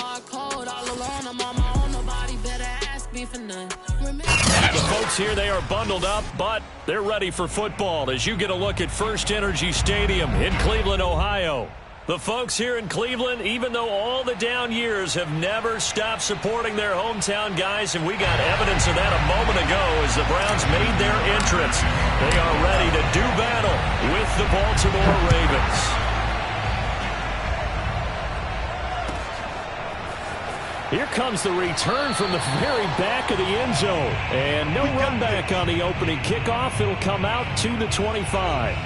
hard cold all alone. I'm on my own, nobody better ask me for none. The folks here, they are bundled up, but they're ready for football as you get a look at First Energy Stadium in Cleveland, Ohio. The folks here in Cleveland, even though all the down years, have never stopped supporting their hometown guys, and we got evidence of that a moment ago as the Browns made their entrance. They are ready to do battle with the Baltimore Ravens. Here comes the return from the very back of the end zone. And no run back on the opening kickoff. It'll come out to the 25.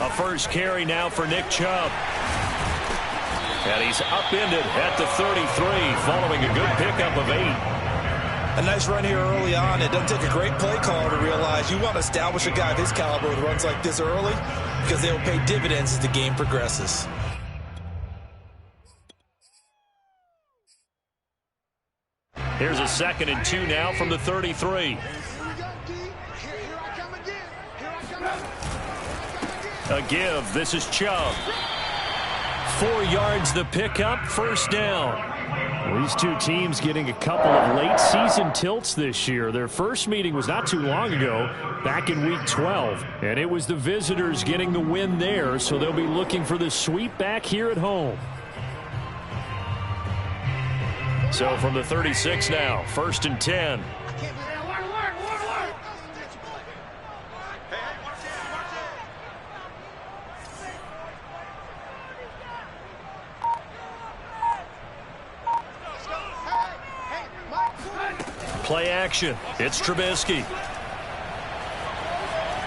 A first carry now for Nick Chubb. And he's upended at the 33 following a good pickup of 8. A nice run here early on. It doesn't take a great play caller to realize you want to establish a guy of his caliber with runs like this early because they will pay dividends as the game progresses. Here's a 2nd and 2 now from the 33. A give. This is Chubb. 4 yards the pickup. First down. Well, these two teams getting a couple of late season tilts this year. Their first meeting was not too long ago, back in week 12. And it was the visitors getting the win there, so they'll be looking for the sweep back here at home. So from the 36 now, 1st and 10. Play action. It's Trubisky.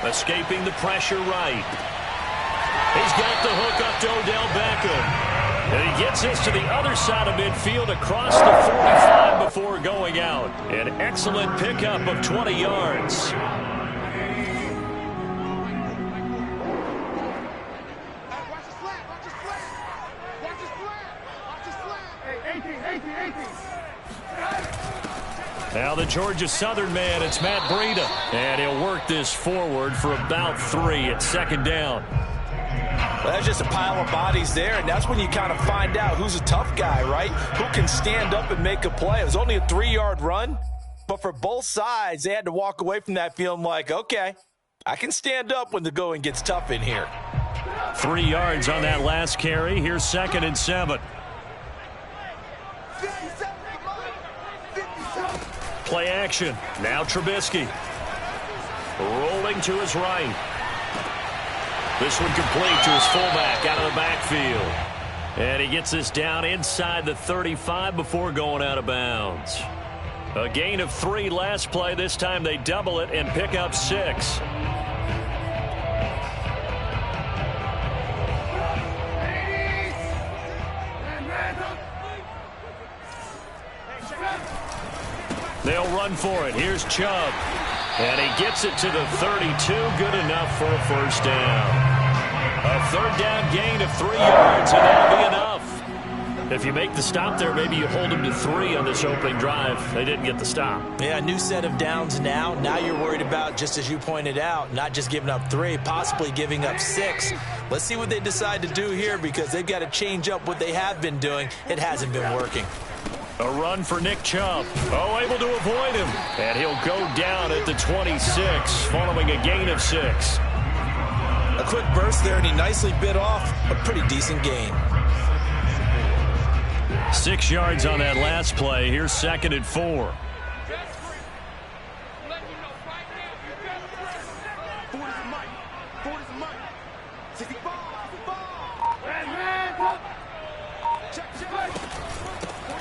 Escaping the pressure right. He's got the hook up to Odell Beckham. And he gets this to the other side of midfield across the 45 before going out. An excellent pickup of 20 yards. Now the Georgia Southern man, it's Matt Breida. And he'll work this forward for about 3 at 2nd down. Well, that's just a pile of bodies there, and that's when you kind of find out who's a tough guy, right? Who can stand up and make a play. It was only a 3-yard run, but for both sides, they had to walk away from that feeling like, okay, I can stand up when the going gets tough in here. 3 yards on that last carry. Here's 2nd and 7. Play action. Now Trubisky. Rolling to his right. This one complete to his fullback out of the backfield. And he gets this down inside the 35 before going out of bounds. A gain of 3 last play. This time they double it and pick up 6. They'll run for it. Here's Chubb. And he gets it to the 32. Good enough for a first down. A 3rd down gain of 3 yards, and that'll be enough. If you make the stop there, maybe you hold them to 3 on this opening drive. They didn't get the stop. Yeah, a new set of downs now. Now you're worried about, just as you pointed out, not just giving up 3, possibly giving up 6. Let's see what they decide to do here because they've got to change up what they have been doing. It hasn't been working. A run for Nick Chubb. Oh, able to avoid him. And he'll go down at the 26 following a gain of 6. A quick burst there, and he nicely bit off a pretty decent gain. 6 yards on that last play. Here's 2nd and 4.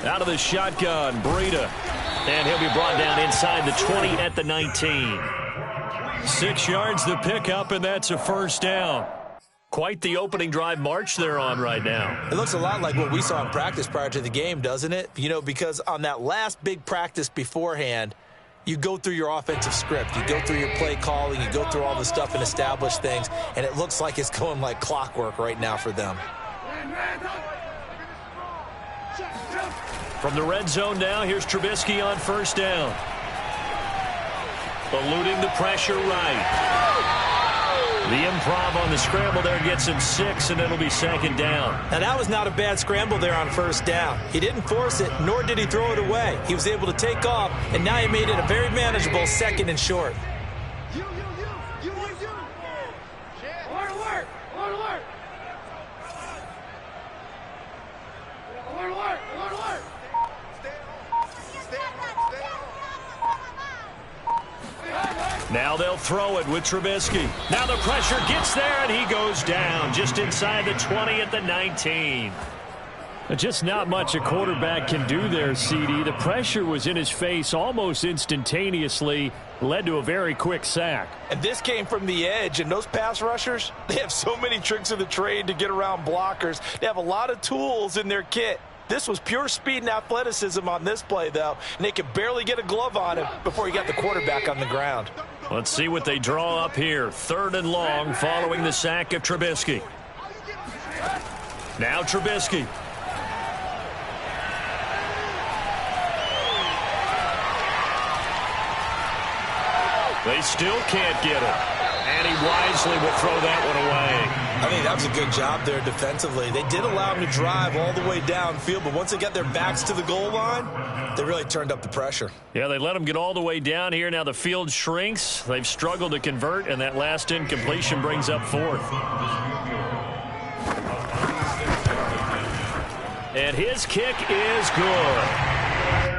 Out of the shotgun, Breida. And he'll be brought down inside the 20 at the 19. 6 yards the pickup, and that's a first down. Quite the opening drive march they're on right now. It looks a lot like what we saw in practice prior to the game, doesn't it? You know, because on that last big practice beforehand, You go through your offensive script. You go through your play calling. You go through all the stuff and establish things, and it looks like it's going like clockwork right now for them. From the red zone now, here's Trubisky on first down. Eluding the pressure right. The improv on the scramble there gets him 6, and it'll be second down. Now, that was not a bad scramble there on first down. He didn't force it, nor did he throw it away. He was able to take off, and now he made it a very manageable second and short. Now they'll throw it with Trubisky. Now the pressure gets there, and he goes down just inside the 20 at the 19. Just not much a quarterback can do there, CD. The pressure was in his face almost instantaneously, led to a very quick sack. And this came from the edge, and those pass rushers, they have so many tricks of the trade to get around blockers. They have a lot of tools in their kit. This was pure speed and athleticism on this play, though, and they could barely get a glove on him before he got the quarterback on the ground. Let's see what they draw up here. 3rd and long following the sack of Trubisky. Now Trubisky. They still can't get him. And he wisely will throw that one away. I think that was a good job there defensively. They did allow him to drive all the way downfield, but once they got their backs to the goal line, they really turned up the pressure. Yeah, they let him get all the way down here. Now the field shrinks. They've struggled to convert, and that last incompletion brings up 4th. And his kick is good.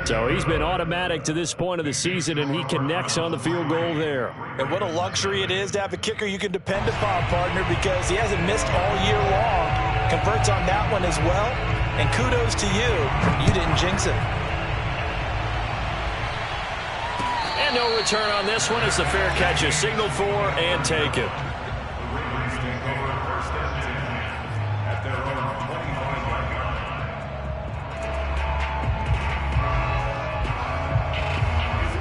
So he's been automatic to this point of the season, and he connects on the field goal there. And what a luxury it is to have a kicker you can depend upon, partner, because he hasn't missed all year long. Converts on that one as well. And kudos to you. You didn't jinx it. And no return on this one as the fair catch is signaled for and taken.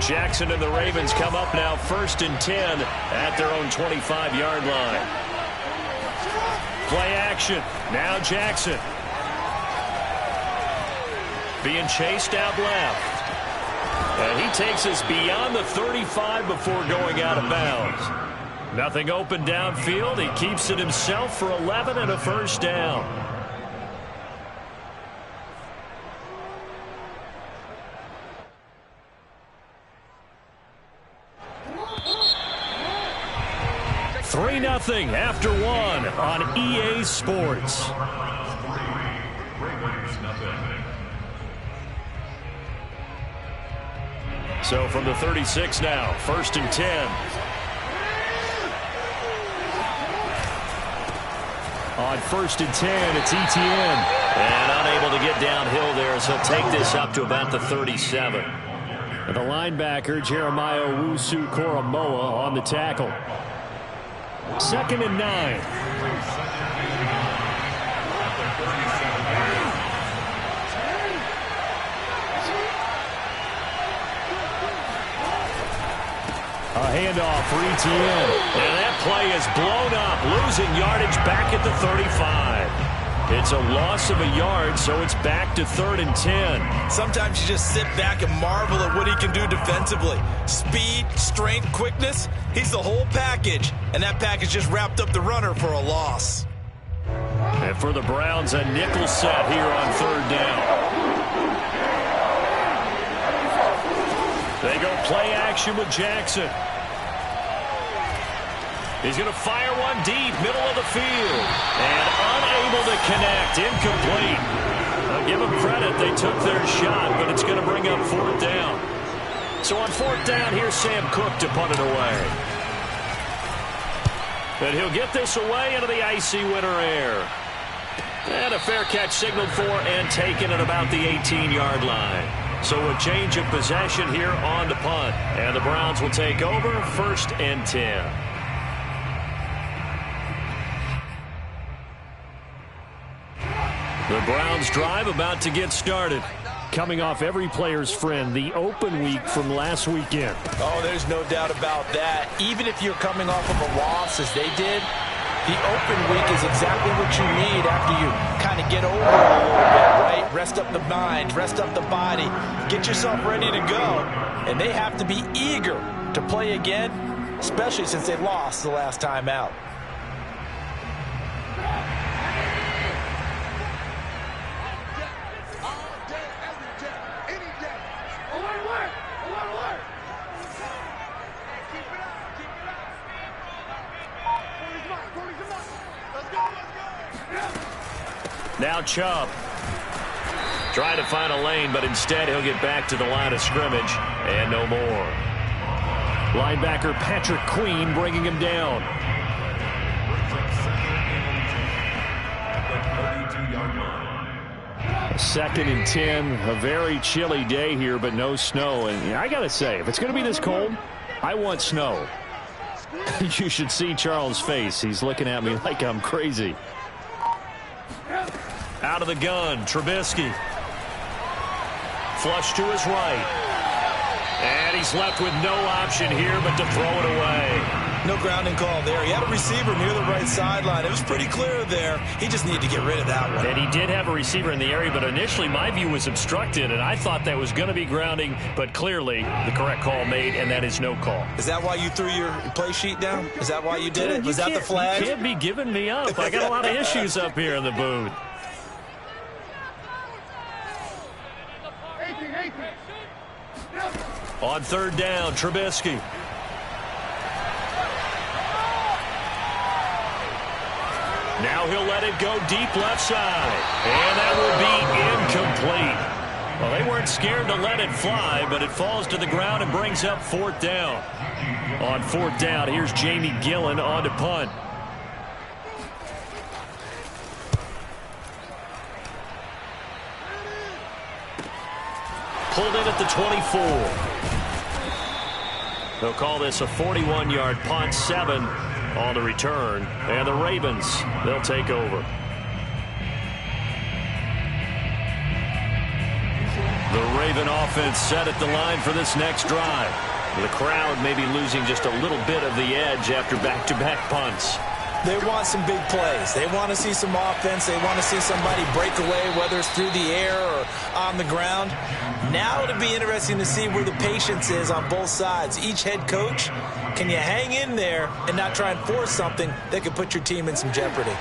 Jackson and the Ravens come up now 1st and 10 at their own 25-yard line. Play action. Now Jackson. Being chased out left. And he takes us beyond the 35 before going out of bounds. Nothing open downfield. He keeps it himself for 11 and a first down. Nothing after 1 on EA Sports. So from the 36 now, 1st and 10. On 1st and 10, it's Etienne. And unable to get downhill there as he'll take this up to about the 37. The linebacker, Jeremiah Owusu-Koramoah, on the tackle. 2nd and 9. A handoff for Etienne. And that play is blown up, losing yardage back at the 35. It's a loss of a yard, so it's back to 3rd and 10. Sometimes you just sit back and marvel at what he can do defensively. Speed, strength, quickness, he's the whole package. And that package just wrapped up the runner for a loss. And for the Browns, a nickel set here on 3rd down. They go play action with Jackson. He's going to fire one deep, middle of the field. And unable to connect, incomplete. I'll give them credit, they took their shot, but it's going to bring up 4th down. So on 4th down, here's Sam Cook to punt it away. And he'll get this away into the icy winter air. And a fair catch signaled for and taken at about the 18-yard line. So a change of possession here on the punt. And the Browns will take over 1st and 10. The Browns drive about to get started. coming off every player's friend, the open week from last weekend. Oh, there's no doubt about that. Even if you're coming off of a loss as they did, the open week is exactly what you need after you kind of get over it a little bit, right? Rest up the mind, rest up the body, get yourself ready to go. And they have to be eager to play again, especially since they lost the last time out. Now Chubb trying to find a lane, but instead he'll get back to the line of scrimmage and no more. Linebacker Patrick Queen bringing him down. Second and 10, a very chilly day here, but no snow. And I got to say, if it's going to be this cold, I want snow. You should see Charles' face. He's looking at me like I'm crazy. Out of the gun, Trubisky. Flush to his right. And he's left with no option here but to throw it away. No grounding call there. He had a receiver near the right sideline. It was pretty clear there. He just needed to get rid of that one. And he did have a receiver in the area, but initially my view was obstructed, and I thought that was going to be grounding, but clearly the correct call made, and that is no call. Is that why you threw your play sheet down? Is that why you did it? Was that the flag? You can't be giving me up. I got a lot of issues up here in the booth. On third down, Trubisky. Now he'll let it go deep left side. And that will be incomplete. Well, they weren't scared to let it fly, but it falls to the ground and brings up fourth down. On fourth down, here's Jamie Gillen on to punt. Pulled in at the 24. They'll call this a 41-yard punt, 7 on the return. And the Ravens, they'll take over. The Raven offense set at the line for this next drive. The crowd may be losing just a little bit of the edge after back-to-back punts. They want some big plays. They want to see some offense. They want to see somebody break away, whether it's through the air or on the ground. Now it'll be interesting to see where the patience is on both sides. Each head coach, can you hang in there and not try and force something that could put your team in some jeopardy?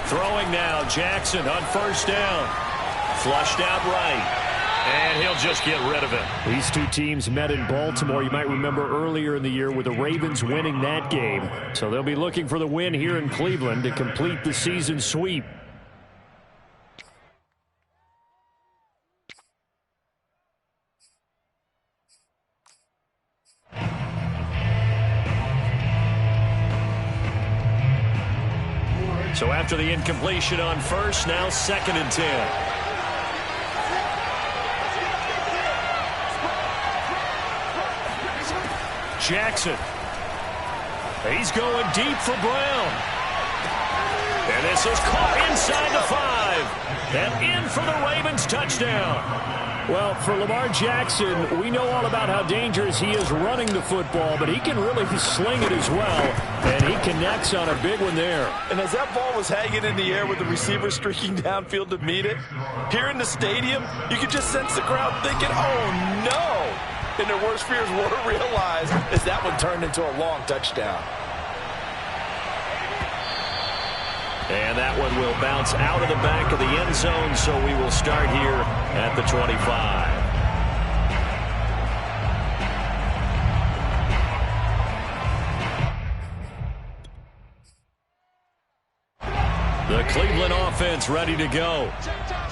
Throwing now, Jackson on first down. Flushed out right. And he'll just get rid of it. These two teams met in Baltimore. You might remember earlier in the year with the Ravens winning that game. So they'll be looking for the win here in Cleveland to complete the season sweep. So after the incompletion on first, now second and 10. Jackson. He's going deep for Brown. And this is caught inside the 5. And in for the Ravens touchdown. Well, for Lamar Jackson, we know all about how dangerous he is running the football, but he can really sling it as well. And he connects on a big one there. And as that ball was hanging in the air with the receiver streaking downfield to meet it, here in the stadium, you could just sense the crowd thinking, oh, no. And their worst fears were realized as that one turned into a long touchdown. And that one will bounce out of the back of the end zone, so we will start here at the 25. The Cleveland offense ready to go.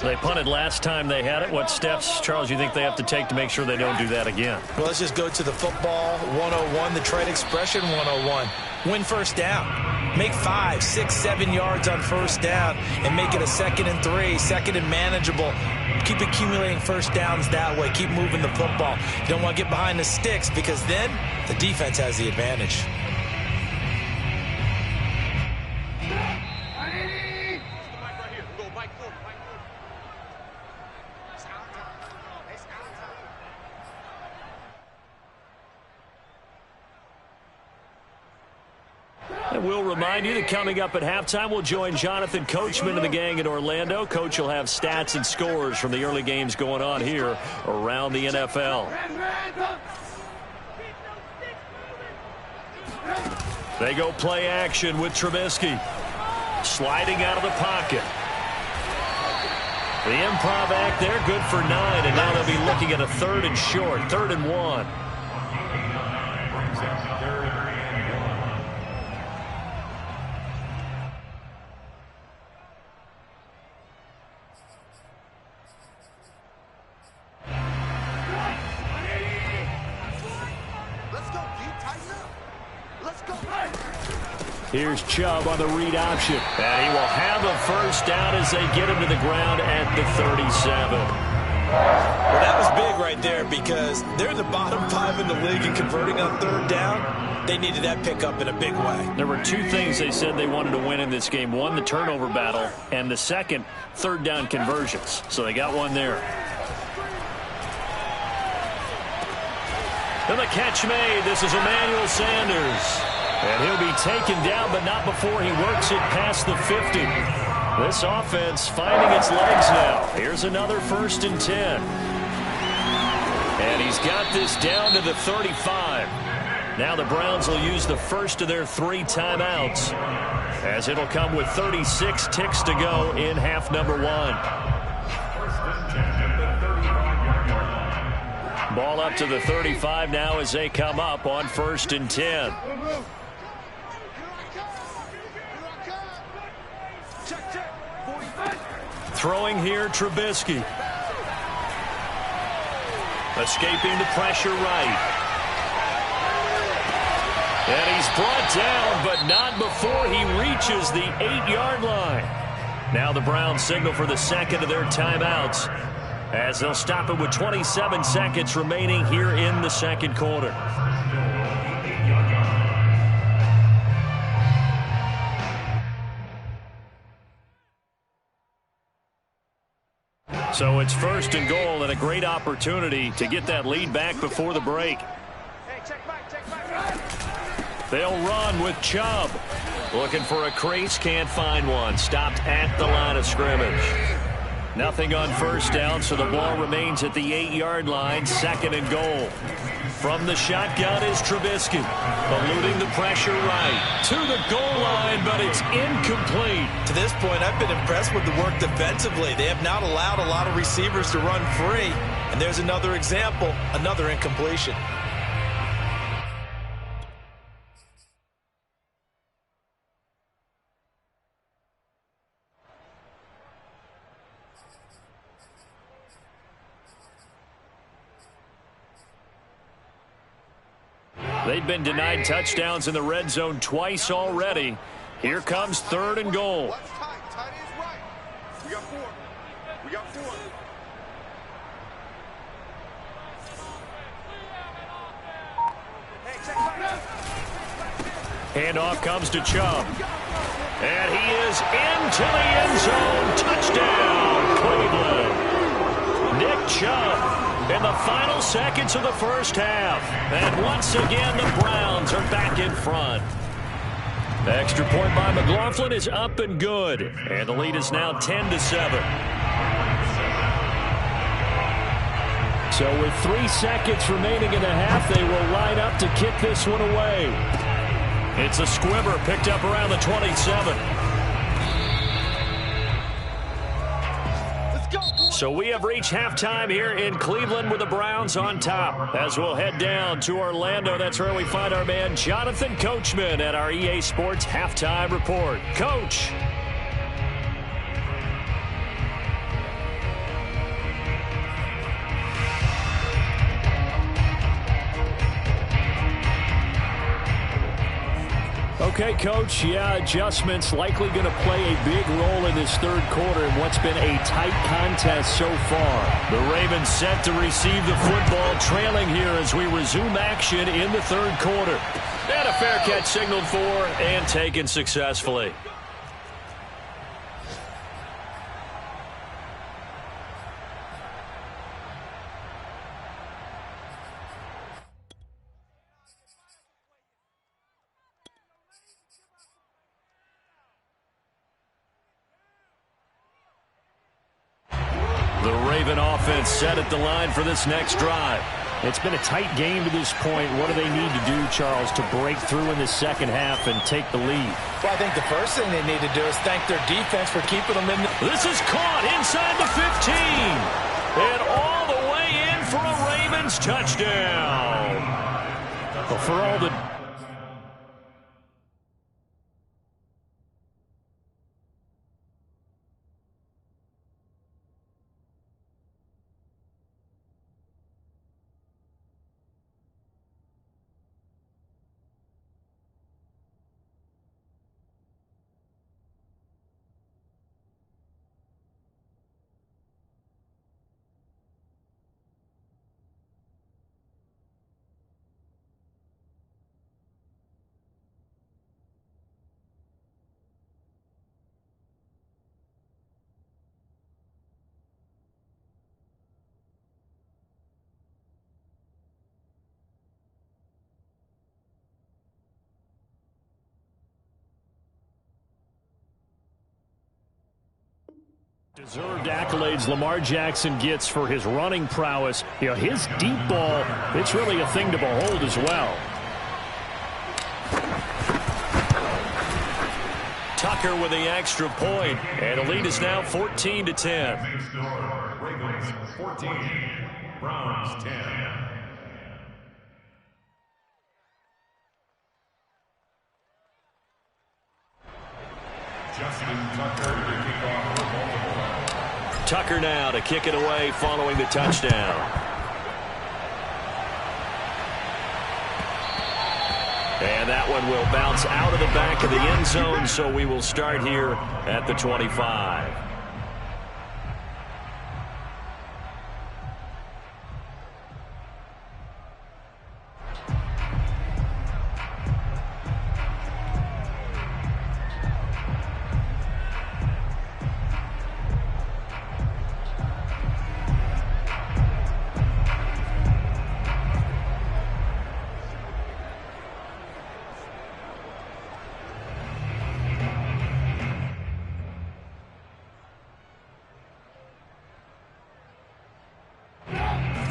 They punted last time they had it. What steps, Charles, you think they have to take to make sure they don't do that again? Well, let's just go to the football 101, the trade expression 101. Win first down. Make 5, 6, 7 yards on first down and make it a 2nd and 3, 2nd and manageable. Keep accumulating first downs that way. Keep moving the football. You don't want to get behind the sticks because then the defense has the advantage. I will remind you that coming up at halftime, we'll join Jonathan Coachman and the gang in Orlando. Coach will have stats and scores from the early games going on here around the NFL. They go play action with Trubisky. Sliding out of the pocket. The improv act there, good for 9, and now they'll be looking at a 3rd and short, 3rd and 1. Here's Chubb on the read option. And he will have a first down as they get him to the ground at the 37. Well, that was big right there because they're the bottom 5 in the league in converting on 3rd down. They needed that pickup in a big way. There were 2 things they said they wanted to win in this game. One, the turnover battle, and the second, 3rd down conversions. So they got one there. And the catch made. This is Emmanuel Sanders. And he'll be taken down, but not before he works it past the 50. This offense finding its legs now. Here's another 1st and 10. And he's got this down to the 35. Now the Browns will use the first of their 3 timeouts, as it'll come with 36 ticks to go in half number 1. Ball up to the 35 now as they come up on 1st and 10. Throwing here, Trubisky. Escaping the pressure right. And he's brought down, but not before he reaches the 8-yard line. Now the Browns signal for the second of their timeouts, as they'll stop it with 27 seconds remaining here in the second quarter. So it's 1st and goal and a great opportunity to get that lead back before the break. They'll run with Chubb. Looking for a crease, can't find one. Stopped at the line of scrimmage. Nothing on 1st down, so the ball remains at the 8-yard line, 2nd and goal. From the shotgun is Trubisky, eluding the pressure right to the goal line, but it's incomplete. To this point, I've been impressed with the work defensively. They have not allowed a lot of receivers to run free. And there's another example, another incompletion. They've been denied touchdowns in the red zone twice already. Here comes 3rd and goal. Handoff comes to Chubb. And he is into the end zone. Touchdown, Cleveland. Nick Chubb in the final seconds of the first half. And once again, the Browns are back in front. The extra point by McLaughlin is up and good. And the lead is now 10-7. So with 3 seconds remaining in the half, they will line up to kick this one away. It's a squibber picked up around the 27. So we have reached halftime here in Cleveland with the Browns on top. As we'll head down to Orlando, that's where we find our man Jonathan Coachman at our EA Sports Halftime Report. Coach. Okay, Coach, adjustments likely going to play a big role in this 3rd quarter in what's been a tight contest so far. The Ravens set to receive the football, trailing here as we resume action in the 3rd quarter. And a fair catch signaled for and taken successfully. offense set at the line for this next drive. It's been a tight game to this point. What do they need to do, Charles, to break through in the second half and take the lead? Well, I think the first thing they need to do is thank their defense for keeping them in. This is caught inside the 15. And all the way in for a Ravens touchdown. Well, for all the... Deserved accolades Lamar Jackson gets for his running prowess. You know, his deep ball, it's really a thing to behold as well. Tucker with the extra point, and the lead is now 14-10. Ravens 14, Browns 10. Justin Tucker to kick off for Baltimore. Tucker now to kick it away following the touchdown. And that one will bounce out of the back of the end zone, so we will start here at the 25.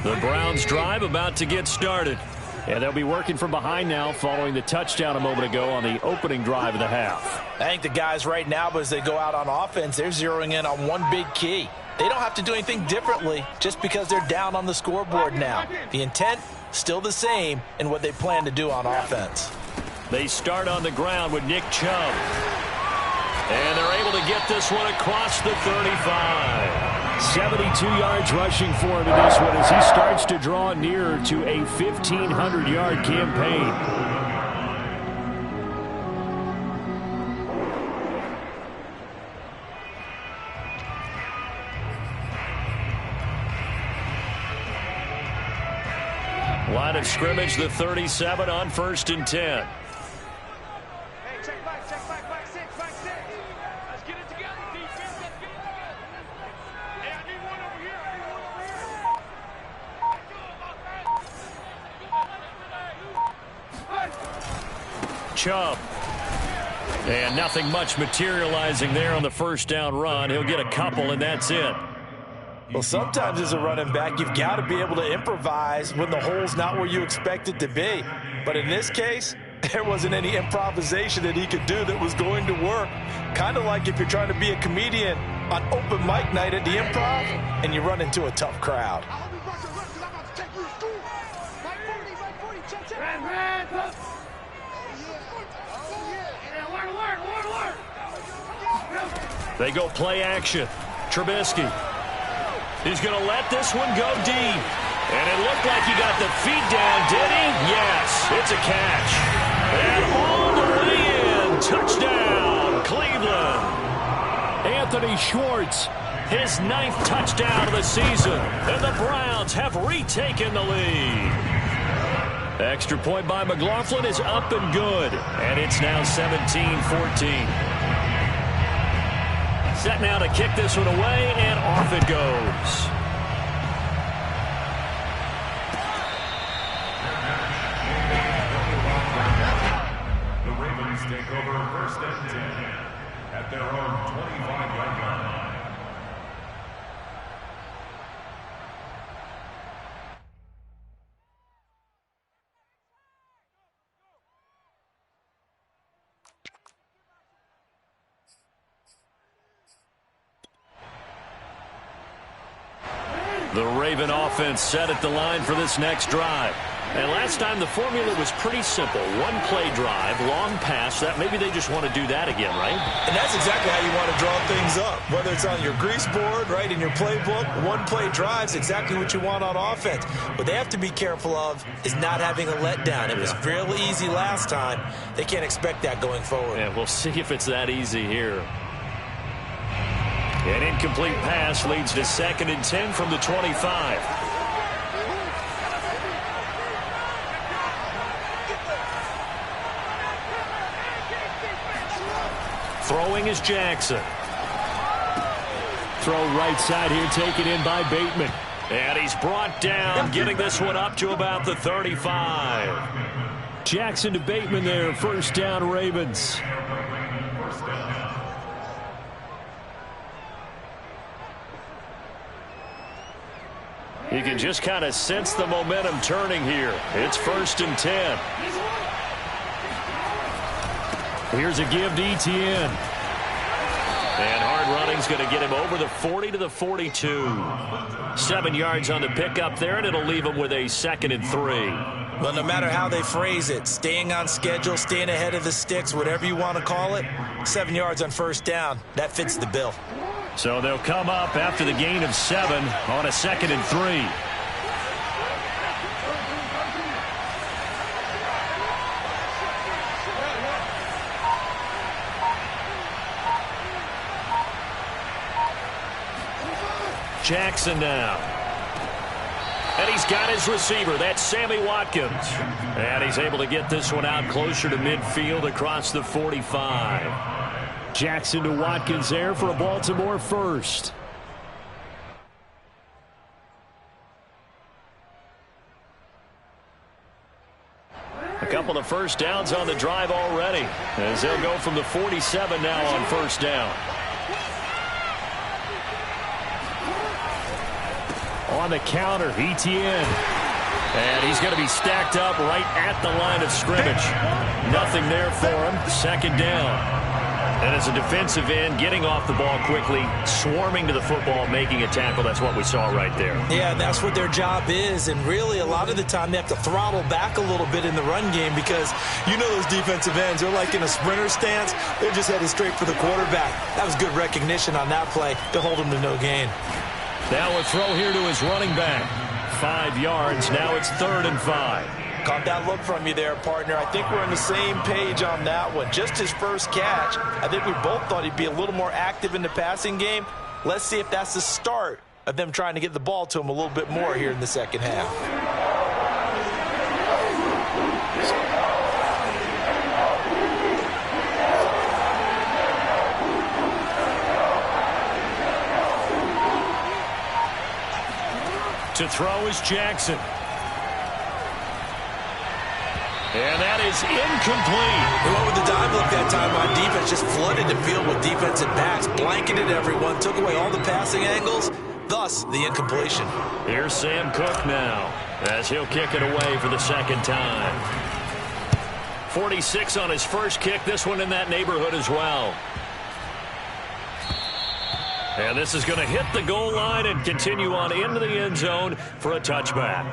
The Browns drive about to get started. And they'll be working from behind now following the touchdown a moment ago on the opening drive of the half. I think the guys right now, as they go out on offense, they're zeroing in on one big key. They don't have to do anything differently just because they're down on the scoreboard now. The intent, still the same in what they plan to do on offense. They start on the ground with Nick Chubb. And they're able to get this one across the 35. 72 yards rushing for him in this one as he starts to draw nearer to a 1,500-yard campaign. Line of scrimmage, the 37 on 1st and 10. Chubb. And nothing much materializing there on the first down run. He'll get a couple, and that's it. Well, sometimes as a running back, you've got to be able to improvise when the hole's not where you expect it to be. But in this case, there wasn't any improvisation that he could do that was going to work. Kind of like if you're trying to be a comedian on open mic night at the Improv and you run into a tough crowd. They go play action. Trubisky. He's going to let this one go deep. And it looked like he got the feet down, did he? Yes, it's a catch. And all the way in. Touchdown, Cleveland. Anthony Schwartz. His 9th touchdown of the season. And the Browns have retaken the lead. Extra point by McLaughlin is up and good. And it's now 17-14. Set now to kick this one away, and off it goes. The Ravens take over 1st and 10 at their own 25-yard line. The Raven offense set at the line for this next drive. And last time the formula was pretty simple. One play drive, long pass. That maybe they just want to do that again, right? And that's exactly how you want to draw things up. Whether it's on your grease board, right, in your playbook, one play drive's exactly what you want on offense. What they have to be careful of is not having a letdown. It was real easy last time. They can't expect that going forward. Yeah, we'll see if it's that easy here. An incomplete pass leads to 2nd and 10 from the 25. Throwing is Jackson. Throw right side here, taken in by Bateman. And he's brought down, getting this one up to about the 35. Jackson to Bateman there, first down Ravens. You can just kind of sense the momentum turning here. It's 1st and 10. Here's a give to Etienne. And hard running's going to get him over the 40 to the 42. 7 yards on the pickup there, and it'll leave him with a 2nd and 3. Well, no matter how they phrase it, staying on schedule, staying ahead of the sticks, whatever you want to call it, 7 yards on first down, that fits the bill. So they'll come up after the gain of 7 on a 2nd and 3. Jackson now. And he's got his receiver. That's Sammy Watkins. And he's able to get this one out closer to midfield across the 45. Jackson to Watkins there for a Baltimore first. A couple of first downs on the drive already, as they'll go from the 47 now on first down. On the counter, Etienne. And he's going to be stacked up right at the line of scrimmage. Nothing there for him. 2nd down. And as a defensive end, getting off the ball quickly, swarming to the football, making a tackle. That's what we saw right there. Yeah, that's what their job is. And really, a lot of the time, they have to throttle back a little bit in the run game because you know those defensive ends, they're like in a sprinter stance. They're just headed straight for the quarterback. That was good recognition on that play to hold him to no gain. Now a throw here to his running back. 5 yards. Now it's 3rd and 5. Caught that look from you there, partner. I think we're on the same page on that one. Just his first catch. I think we both thought he'd be a little more active in the passing game. Let's see if that's the start of them trying to get the ball to him a little bit more here in the second half. To throw is Jackson. And that is incomplete. They went with the dive look that time on defense. Just flooded the field with defensive backs. Blanketed everyone. Took away all the passing angles. Thus, the incompletion. Here's Sam Cook now, as he'll kick it away for the 2nd time. 46 on his first kick. This one in that neighborhood as well. And this is going to hit the goal line and continue on into the end zone for a touchback.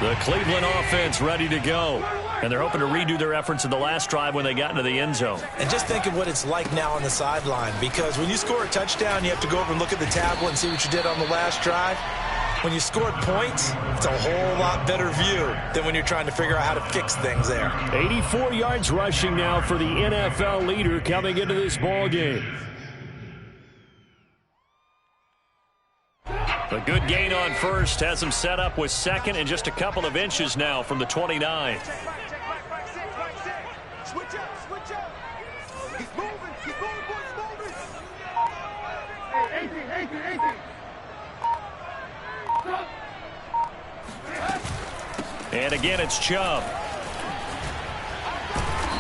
The Cleveland offense ready to go. And they're hoping to redo their efforts in the last drive when they got into the end zone. And just think of what it's like now on the sideline, because when you score a touchdown, you have to go over and look at the tablet and see what you did on the last drive. When you scored points, it's a whole lot better view than when you're trying to figure out how to fix things there. 84 yards rushing now for the NFL leader coming into this ball game. A good gain on first has him set up with 2nd and just a couple of inches now from the 29. Switch up. He's moving, boys, moving. Hey, 18. And again, it's Chubb.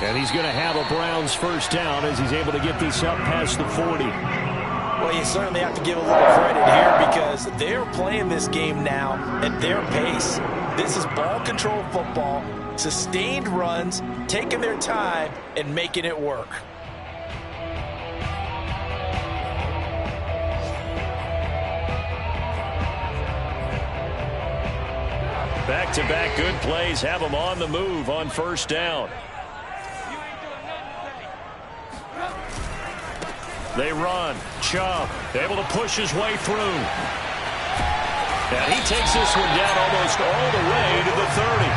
And he's going to have a Browns first down as he's able to get this up past the 40. Well, you certainly have to give a little credit here because they're playing this game now at their pace. This is ball control football, sustained runs, taking their time, and making it work. Back-to-back good plays have them on the move on first down. They run. Chubb able to push his way through. And he takes this one down almost all the way to the 30.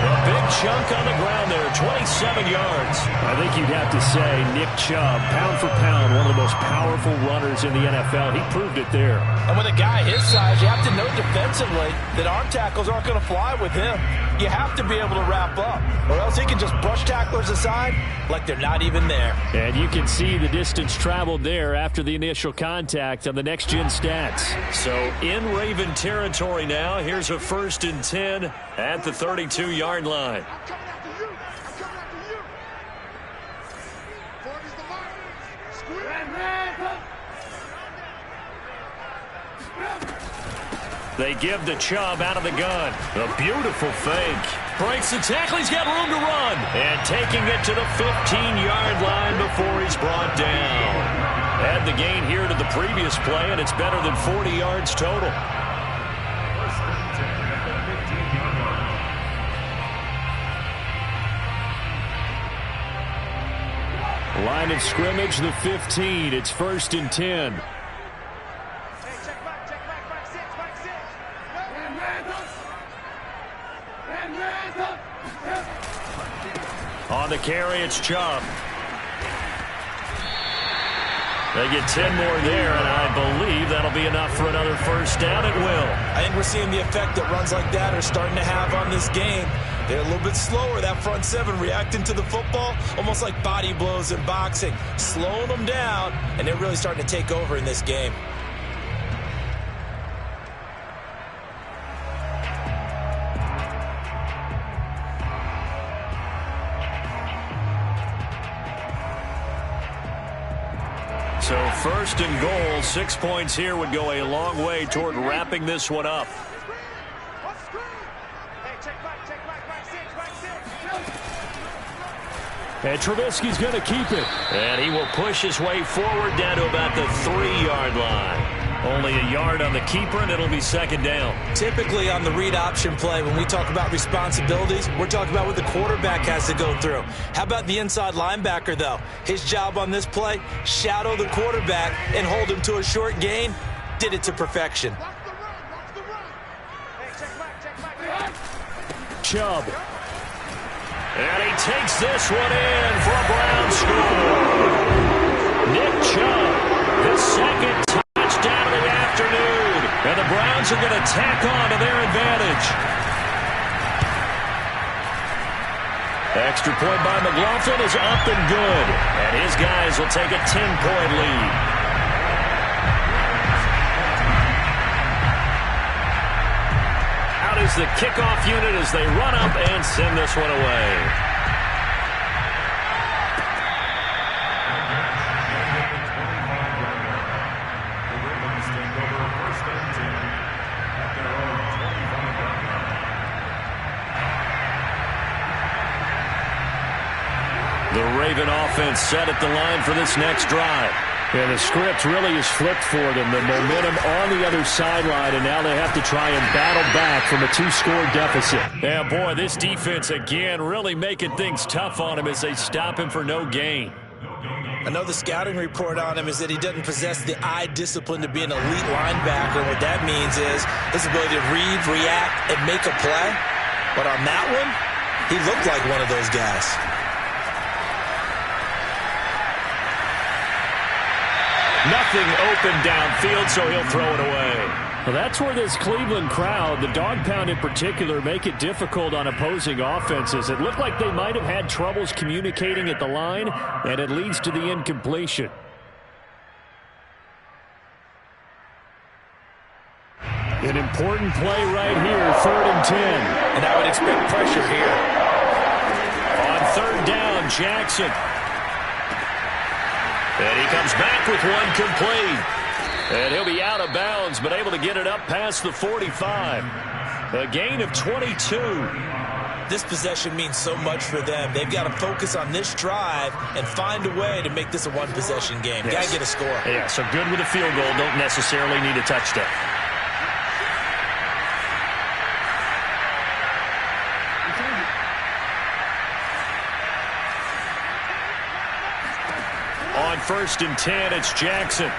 A big chunk on the ground there, 27 yards. I think you'd have to say Nick Chubb, pound for pound, one of the most powerful runners in the NFL. He proved it there. And with a guy his size, you have to know defensively that arm tackles aren't going to fly with him. You have to be able to wrap up, or else he can just brush tacklers aside like they're not even there. And you can see the distance traveled there after the initial contact on the next-gen stats. So in Raven territory now, here's a 1st and 10 at the 32-yard line. I'm coming after you. I'm coming after you. 40's the line. Squeeze. They give to Chubb out of the gun. A beautiful fake. Breaks the tackle. He's got room to run. And taking it to the 15-yard line before he's brought down. Add the gain here to the previous play, and it's better than 40 yards total. Line of scrimmage, the 15. It's 1st and 10. On the carry, it's Chubb. They get 10 more there, and I believe that'll be enough for another first down. It will. I think we're seeing the effect that runs like that are starting to have on this game. They're a little bit slower, that front seven, reacting to the football, almost like body blows in boxing, slowing them down, and they're really starting to take over in this game. So 1st and goal, 6 points here would go a long way toward wrapping this one up. And Trubisky's going to keep it. And he will push his way forward down to about the 3-yard line. Only a yard on the keeper, and it'll be 2nd down. Typically on the read option play, when we talk about responsibilities, we're talking about what the quarterback has to go through. How about the inside linebacker, though? His job on this play, shadow the quarterback and hold him to a short gain. Did it to perfection. Chubb. And he takes this one in for a Brown score. Nick Chubb, his 2nd touchdown of the afternoon. And the Browns are going to tack on to their advantage. Extra point by McLaughlin is up and good. And his guys will take a 10-point lead. Out is the kickoff unit as they run up and send this one away. The Raven offense set at the line for this next drive. Yeah, the script really is flipped for them. The momentum on the other sideline, and now they have to try and battle back from a 2-score deficit. Yeah, boy, this defense again really making things tough on him as they stop him for no gain. I know the scouting report on him is that he doesn't possess the eye discipline to be an elite linebacker. What that means is his ability to read, react, and make a play. But on that one, he looked like one of those guys. Nothing open downfield, so he'll throw it away. Well, that's where this Cleveland crowd, the dog pound in particular, make it difficult on opposing offenses. It looked like they might have had troubles communicating at the line, and it leads to the incompletion. An important play right here, 3rd and 10. And I would expect pressure here. On 3rd down, Jackson. And he comes back with one complete. And he'll be out of bounds, but able to get it up past the 45. A gain of 22. This possession means so much for them. They've got to focus on this drive and find a way to make this a one-possession game. Yes. Got to get a score. Yeah, so good with a field goal. Don't necessarily need a touchdown. On 1st and 10, it's Jackson.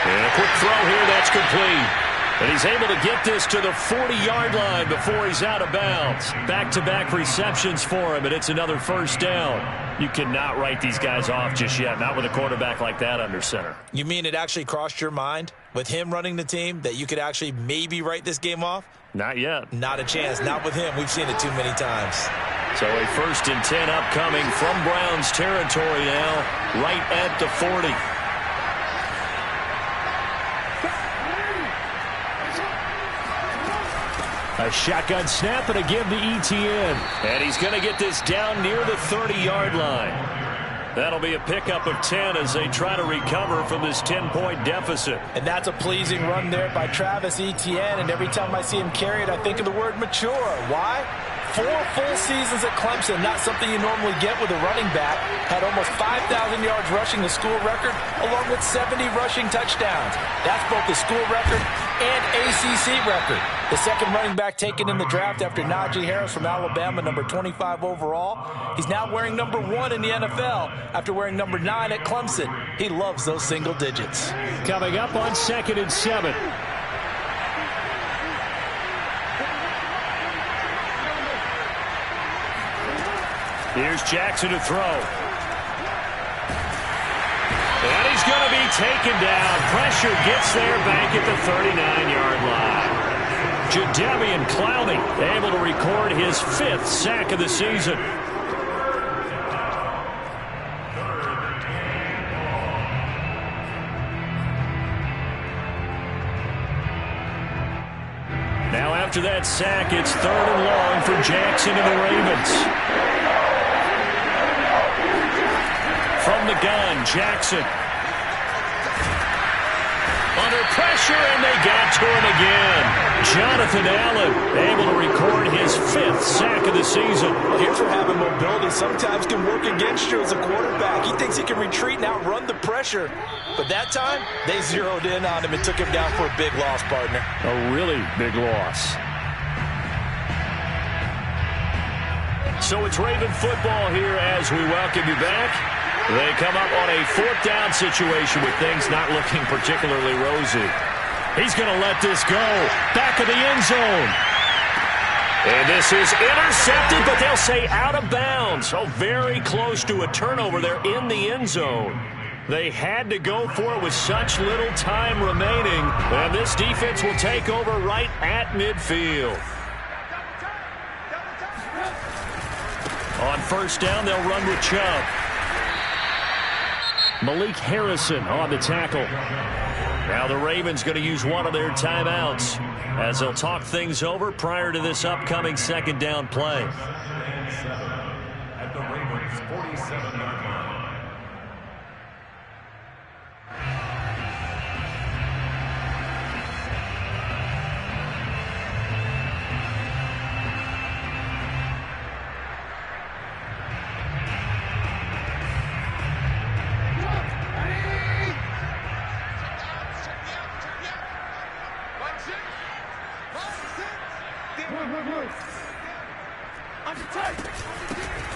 And a quick throw here, that's complete. And he's able to get this to the 40-yard line before he's out of bounds. Back-to-back receptions for him, and it's another first down. You cannot write these guys off just yet, not with a quarterback like that under center. You mean it actually crossed your mind with him running the team that you could actually maybe write this game off? Not yet. Not a chance. Not with him. We've seen it too many times. So a 1st and 10 upcoming from Browns territory now, right at the 40. A shotgun snap and a give to Etienne. And he's going to get this down near the 30-yard line. That'll be a pickup of 10 as they try to recover from this 10-point deficit. And that's a pleasing run there by Travis Etienne. And every time I see him carry it, I think of the word mature. Why? 4 full seasons at Clemson, not something you normally get with a running back. Had almost 5,000 yards rushing, the school record, along with 70 rushing touchdowns. That's both the school record and ACC record. The second running back taken in the draft after Najee Harris from Alabama, number 25 overall. He's now wearing number 1 in the NFL after wearing number 9 at Clemson. He loves those single digits. Coming up on 2nd and 7. Here's Jackson to throw. And he's going to be taken down. Pressure gets there back at the 39-yard line. Jadeveon Clowney able to record his 5th sack of the season. Now after that sack, it's 3rd and long for Jackson and the Ravens. From the gun, Jackson. Under pressure, and they got to him again. Jonathan Allen able to record his 5th sack of the season. Here's where having mobility sometimes can work against you as a quarterback. He thinks he can retreat and outrun the pressure. But that time, they zeroed in on him and took him down for a big loss, partner. A really big loss. So it's Raven football here as we welcome you back. They come up on a 4th down situation with things not looking particularly rosy. He's going to let this go. Back of the end zone. And this is intercepted, but they'll say out of bounds. So very close to a turnover there in the end zone. They had to go for it with such little time remaining. And this defense will take over right at midfield. On 1st down, they'll run with Chubb. Malik Harrison on the tackle. Now the Ravens going to use one of their timeouts as they'll talk things over prior to this upcoming 2nd down play. At the Ravens 47-yard line.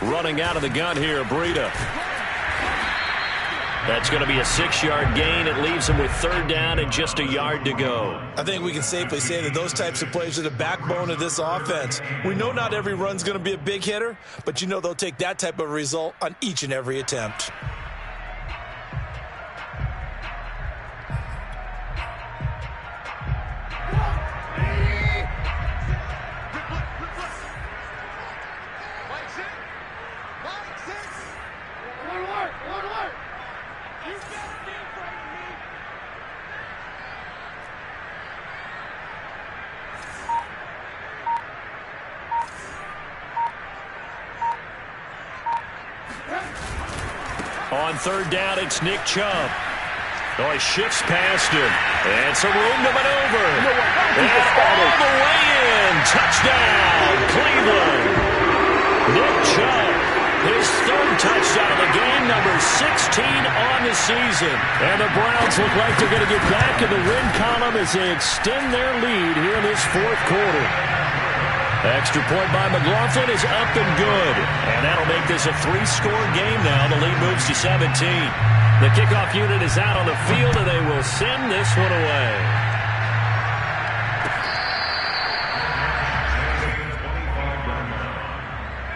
Running out of the gun here, Breida. That's going to be a 6-yard gain. It leaves him with 3rd down and just a yard to go. I think we can safely say that those types of plays are the backbone of this offense. We know not every run's going to be a big hitter, but you know they'll take that type of result on each and every attempt. On 3rd down, it's Nick Chubb. Oh, he shifts past him. And some room to maneuver. And all the way in. Touchdown, Cleveland. Nick Chubb, his third touchdown of the game, number 16 on the season. And the Browns look like they're going to get back in the win column as they extend their lead here in this fourth quarter. Extra point by McLaughlin is up and good. And that'll make this a 3-score game now. The lead moves to 17. The kickoff unit is out on the field, and they will send this one away.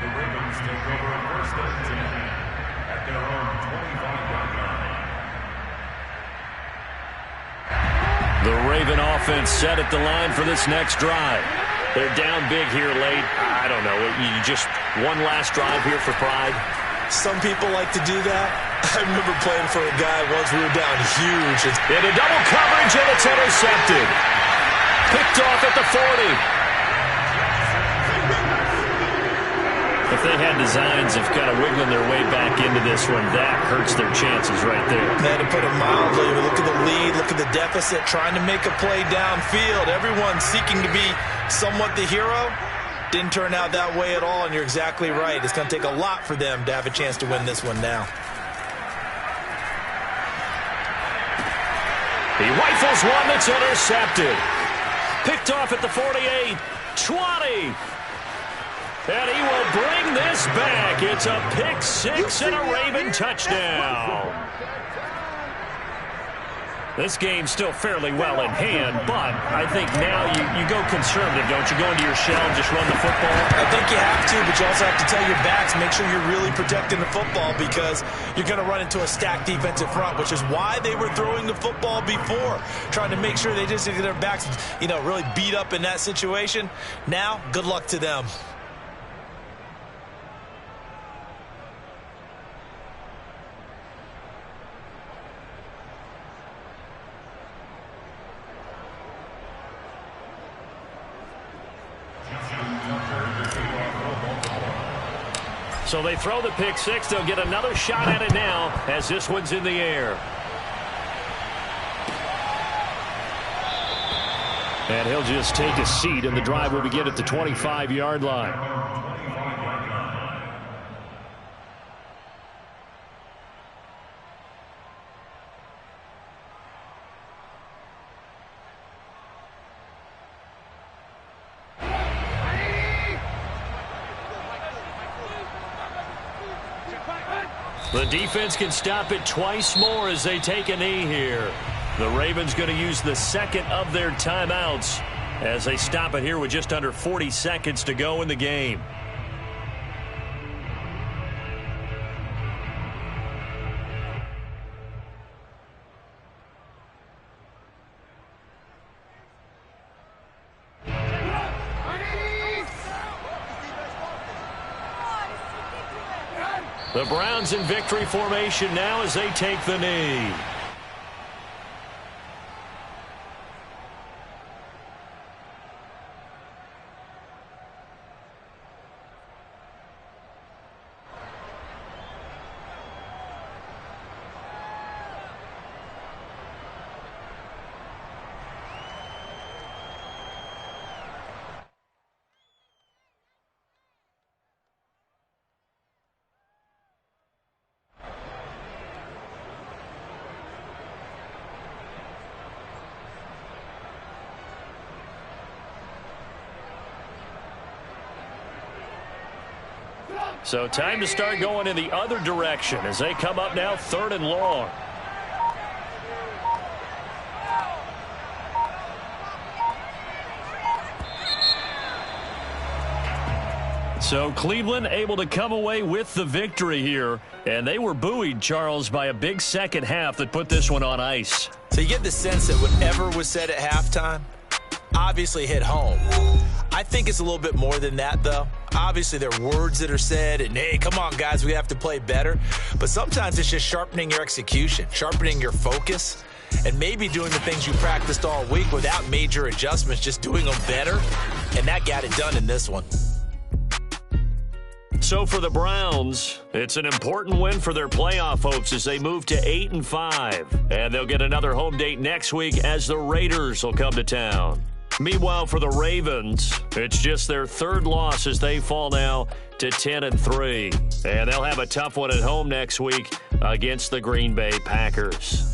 The Ravens take over first and 10 at their own 25-yard line. The Raven offense set at the line for this next drive. They're down big here late. I don't know. You just one last drive here for pride. Some people like to do that. I remember playing for a guy once we were down huge. Into double coverage, and it's intercepted. Picked off at the 40. If they had designs of kind of wiggling their way back into this one, that hurts their chances right there. They had to put it mildly. Look at the lead, look at the deficit, trying to make a play downfield. Everyone seeking to be somewhat the hero. Didn't turn out that way at all, and you're exactly right. It's going to take a lot for them to have a chance to win this one now. He rifles one that's intercepted. Picked off at the 48, 20. And he will bring this back. It's a pick six and a Raven touchdown. This game's still fairly well in hand, but I think now you go conservative, don't you? Go into your shell and just run the football? I think you have to, but you also have to tell your backs, make sure you're really protecting the football because you're going to run into a stacked defensive front, which is why they were throwing the football before, trying to make sure they just get their backs, really beat up in that situation. Now, good luck to them. So they throw the pick six. They'll get another shot at it now as this one's in the air. And he'll just take a seat, and the drive will begin at the 25-yard line. The defense can stop it twice more as they take a knee here. The Ravens going to use the second of their timeouts as they stop it here with just under 40 seconds to go in the game. The Browns in victory formation now as they take the knee. So time to start going in the other direction as they come up now 3rd and long. So Cleveland able to come away with the victory here. And they were buoyed, Charles, by a big second half that put this one on ice. So you get the sense that whatever was said at halftime obviously hit home. I think it's a little bit more than that, though. Obviously, there are words that are said, and, hey, come on, guys, we have to play better. But sometimes it's just sharpening your execution, sharpening your focus, and maybe doing the things you practiced all week without major adjustments, just doing them better. And that got it done in this one. So for the Browns, it's an important win for their playoff hopes as they move to 8-5. And they'll get another home date next week as the Raiders will come to town. Meanwhile, for the Ravens, it's just their third loss as they fall now to 10-3. And they'll have a tough one at home next week against the Green Bay Packers.